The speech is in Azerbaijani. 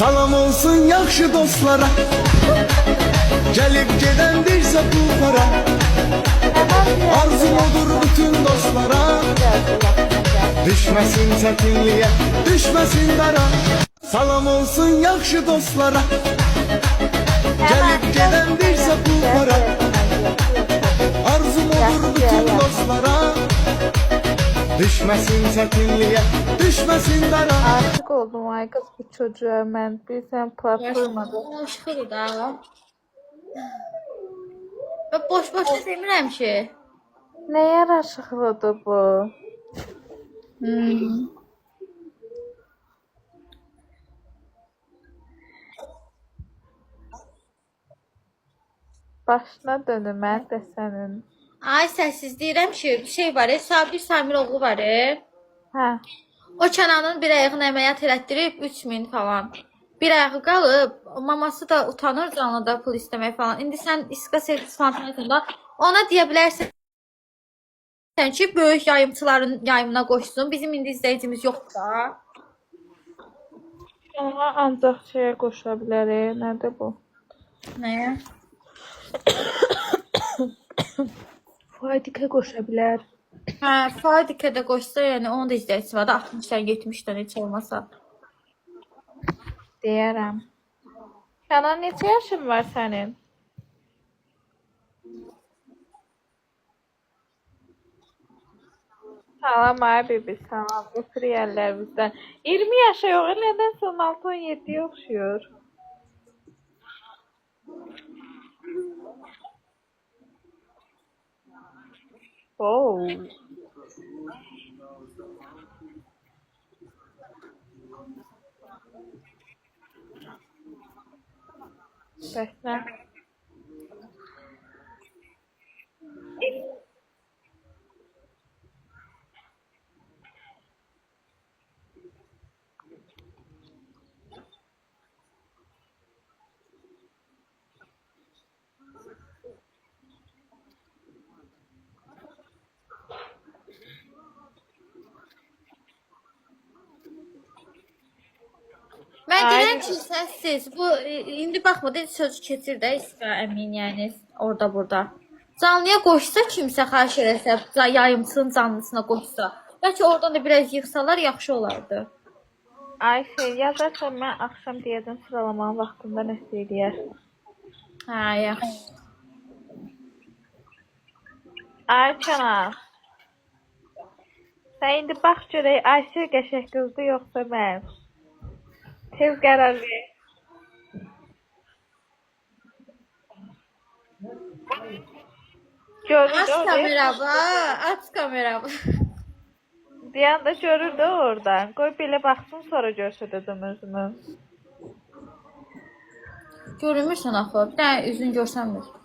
Salam olsun yaxşı dostlara, gəlib gedəndirsə pullara. Arzum odur bütün dostlara, düşməsin çətinliyə, düşməsin dara. Salam olsun yaxşı dostlara, gəlib gedəndirsə pullara. Arzum odur bütün dostlara, düşməsin çətinliyə, düşməsin dara. Aşık oldum ay kız bu çocuğa mən. Bilsən platformada. Aşıqdır da. Ben boş-boş demirəm ki. Nə yaraşıqlıdır bu? Başına dönüm mən də sənin. Ay səssiz deyirəm ki, bir şey var, Sabir Samiroğlu var. Hə. O Kənanın bir ayağını əməliyyat elətdirib 3000 falan. Bir ayağı qalıb, maması da utanır canlıda pul istəmək falan. İndi sən iska sertifikatında ona deyə bilərsən ki, böyük yayımçıların yayımına qoşsun. Bizim indi izləyicimiz yoxdur da. Ona ancaq şeyə qoşula bilərik. Nədir bu? Nəyə? Faydikə qoşa bilər. Hə, Fadikə də qoşsa, yəni onun da izləyicisi var da 60-dan 70-dən heç olmasa. Deyərəm. Kənan neçə yaşın var sənin? Salam ay bibi, salam. Öpür yerlərimizdən. 20 yaşa yox, nədənsə 16-17 oxşuyur. Oh. Bəs nə? Mən deyirəm ki, səssiz. Bu indi baxmadı, söz keçir də iska əmin, yəni orada burada. Canlıya qoşsa kimsə xahiş eləsə, yayımçının canlısına qoşsa. Bəlkə oradan da biraz yığsalar yaxşı olardı. Ay şey yazarsan mən axşam deyəcəm sıralamanın vaxtında nəsə eləyər. Hə, yaxşı. Ay Kənan. Sən indi bax görək Ayşə qəşəng qızdır yoxsa mən? Tez qərar ver. Görür Aç orada. kameramı, aç kameramı. Bir anda görür də oradan. Qoy belə baxsın sonra görsədəcəm özümü. Görünmürsən axı. Bir dənə üzün görsənmir.